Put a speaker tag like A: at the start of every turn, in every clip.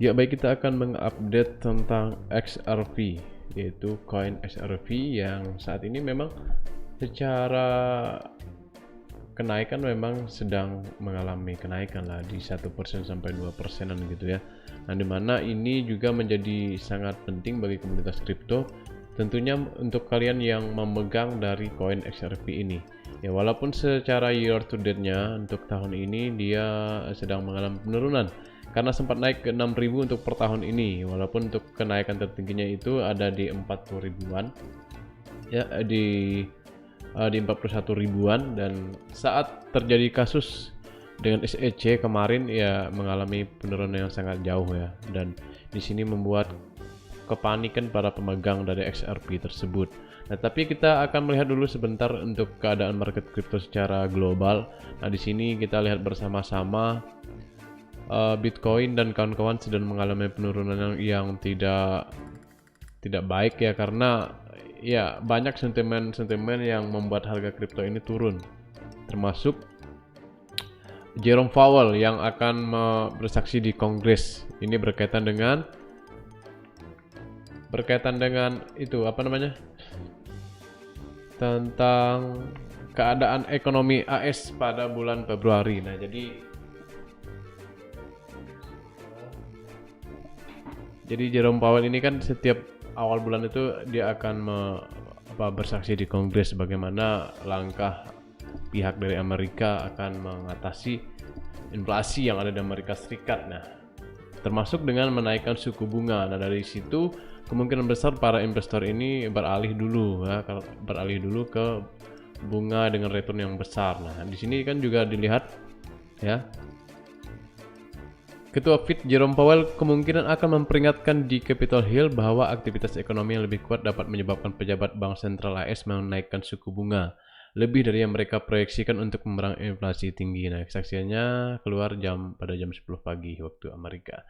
A: Ya baik, kita akan mengupdate tentang XRP, yaitu koin XRP yang saat ini memang secara kenaikan memang sedang mengalami kenaikan lah di 1% sampai 2%-an gitu ya. Nah, dimana ini juga menjadi sangat penting bagi komunitas kripto, tentunya untuk kalian yang memegang dari koin XRP ini. Ya, walaupun secara year to date-nya untuk tahun ini dia sedang mengalami penurunan karena sempat naik ke 6.000 untuk per tahun ini, walaupun untuk kenaikan tertingginya itu ada di 40 ribuan ya, di 41 ribuan, dan saat terjadi kasus dengan SEC kemarin ya mengalami penurunan yang sangat jauh ya, dan di sini membuat kepanikan para pemegang dari XRP tersebut. Nah, tapi kita akan melihat dulu sebentar untuk keadaan market kripto secara global. Nah, di sini kita lihat bersama-sama Bitcoin dan kawan-kawan sedang mengalami penurunan yang tidak baik ya, karena ya banyak sentimen yang membuat harga kripto ini turun, termasuk Jerome Powell yang akan bersaksi di Kongres. Ini berkaitan dengan itu apa namanya, tentang keadaan ekonomi AS pada bulan Februari. Nah, jadi Jerome Powell ini kan setiap awal bulan itu dia akan bersaksi di Kongres bagaimana langkah pihak dari Amerika akan mengatasi inflasi yang ada di Amerika Serikat. Nah, termasuk dengan menaikkan suku bunga. Nah, dari situ kemungkinan besar para investor ini beralih dulu ke bunga dengan return yang besar. Nah, di sini kan juga dilihat ya, Ketua Fed Jerome Powell kemungkinan akan memperingatkan di Capitol Hill bahwa aktivitas ekonomi yang lebih kuat dapat menyebabkan pejabat bank sentral AS menaikkan suku bunga lebih dari yang mereka proyeksikan untuk memerangi inflasi tinggi. Nah, kesaksiannya keluar pada jam 10 pagi waktu Amerika.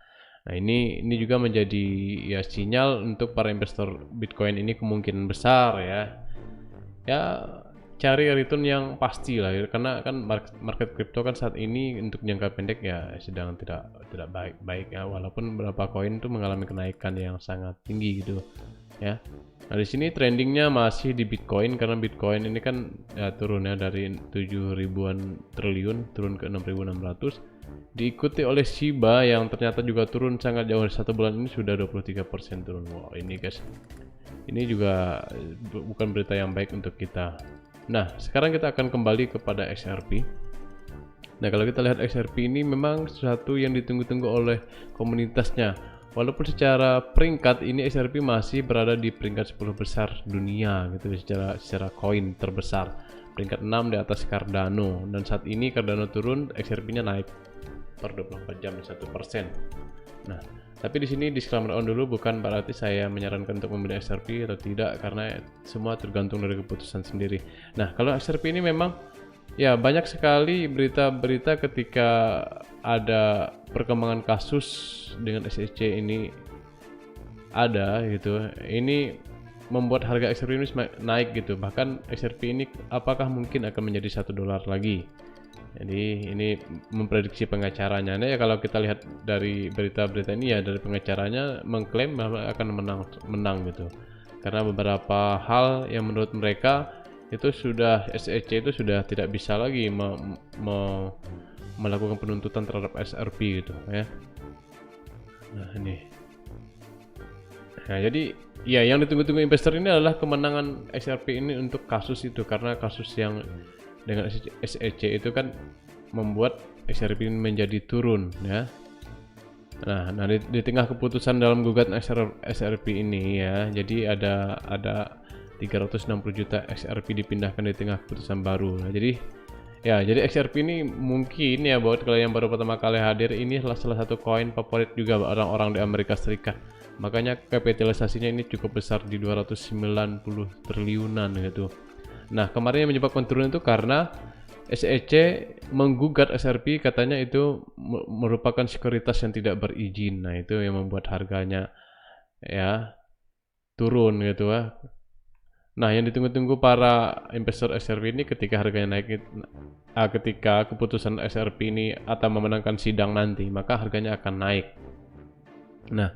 A: Nah, ini juga menjadi ya sinyal untuk para investor Bitcoin ini kemungkinan besar ya cari return yang pasti lah ya, karena kan market crypto kan saat ini untuk jangka pendek ya sedang tidak baik ya, walaupun beberapa koin itu mengalami kenaikan yang sangat tinggi gitu ya. Nah, di sini trendingnya masih di Bitcoin, karena Bitcoin ini kan ya turun ya dari 7 ribuan triliun turun ke 6.600, diikuti oleh Shiba yang ternyata juga turun sangat jauh. Satu bulan ini sudah 23% turun. Wow, ini guys, ini juga bukan berita yang baik untuk kita. Nah, sekarang kita akan kembali kepada XRP. Nah, kalau kita lihat XRP ini memang sesuatu yang ditunggu-tunggu oleh komunitasnya. Walaupun secara peringkat ini XRP masih berada di peringkat 10 besar dunia gitu secara koin terbesar. Peringkat 6 di atas Cardano, dan saat ini Cardano turun, XRP-nya naik per 24 jam 1%. Nah, tapi di sini disclaimer on dulu, bukan berarti saya menyarankan untuk membeli XRP atau tidak, karena semua tergantung dari keputusan sendiri. Nah, kalau XRP ini memang ya banyak sekali berita-berita ketika ada perkembangan kasus dengan SEC ini ada gitu. Ini membuat harga XRP ini naik gitu. Bahkan XRP ini apakah mungkin akan menjadi $1 lagi? Jadi ini memprediksi pengacaranya. Nah, ya kalau kita lihat dari berita-berita ini ya, dari pengacaranya mengklaim bahwa akan menang gitu. Karena beberapa hal yang menurut mereka itu sudah SEC itu sudah tidak bisa lagi melakukan penuntutan terhadap XRP gitu ya. Nah, ini. Nah, jadi ya yang ditunggu-tunggu investor ini adalah kemenangan XRP ini untuk kasus itu, karena kasus yang dengan SEC itu kan membuat XRP ini menjadi turun ya. Nah di tengah keputusan dalam gugatan XRP ini ya, jadi ada 360 juta XRP dipindahkan di tengah keputusan baru. Nah, jadi XRP ini mungkin ya, buat kalian yang baru pertama kali hadir, ini salah satu koin favorit juga orang-orang di Amerika Serikat. Makanya kapitalisasinya ini cukup besar di 290 triliunan gitu. Nah, kemarin yang menyebabkan turun itu karena SEC menggugat XRP, katanya itu merupakan sekuritas yang tidak berizin. Nah, itu yang membuat harganya ya turun gitu ya. Nah, yang ditunggu-tunggu para investor XRP ini ketika harganya naik, ketika keputusan XRP ini atau memenangkan sidang nanti, maka harganya akan naik. Nah,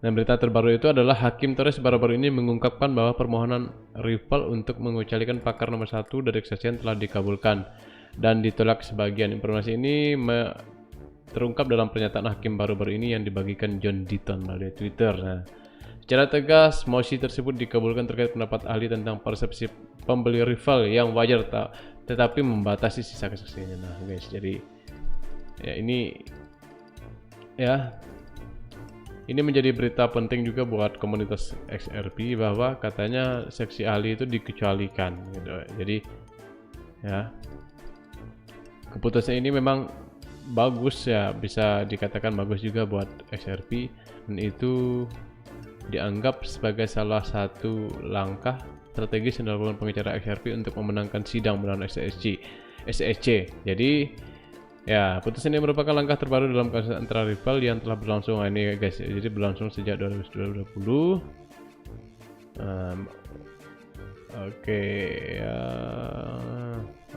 A: dan berita terbaru itu adalah Hakim Torres baru-baru ini mengungkapkan bahwa permohonan Ripple untuk mengecualikan pakar nomor 1 dari kesaksian telah dikabulkan dan ditolak sebagian. Informasi ini terungkap dalam pernyataan hakim baru-baru ini yang dibagikan John Deaton melalui Twitter. Nah, secara tegas, mosi tersebut dikabulkan terkait pendapat ahli tentang persepsi pembeli Ripple yang wajar tetapi membatasi sisa kesaksiannya. Nah, guys, jadi ya ini menjadi berita penting juga buat komunitas XRP bahwa katanya seksi ahli itu dikecualikan gitu. Jadi ya, keputusan ini memang bagus ya, bisa dikatakan bagus juga buat XRP, dan itu dianggap sebagai salah satu langkah strategis yang dilakukan pengacara XRP untuk memenangkan sidang melawan SEC. Jadi ya, putusan ini merupakan langkah terbaru dalam kasus antara Ripple yang telah berlangsung ini guys. Jadi berlangsung sejak 2020.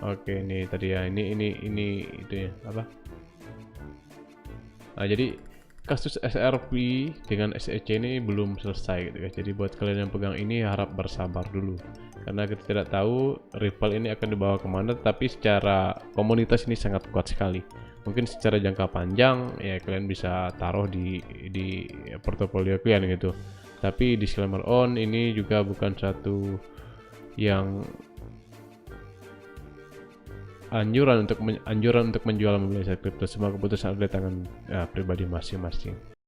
A: Oke, ini tadi ya, ini itu ya apa? Nah, jadi kasus XRP dengan SEC ini belum selesai gitu guys. Jadi buat kalian yang pegang ini harap bersabar dulu, karena kita tidak tahu Ripple ini akan dibawa kemana. Tapi secara komunitas ini sangat kuat sekali. Mungkin secara jangka panjang ya kalian bisa taruh di portofolio kalian gitu. Tapi disclaimer on, ini juga bukan satu yang anjuran untuk menjual membeli aset kripto. Semua keputusan ada di tangan pribadi masing-masing.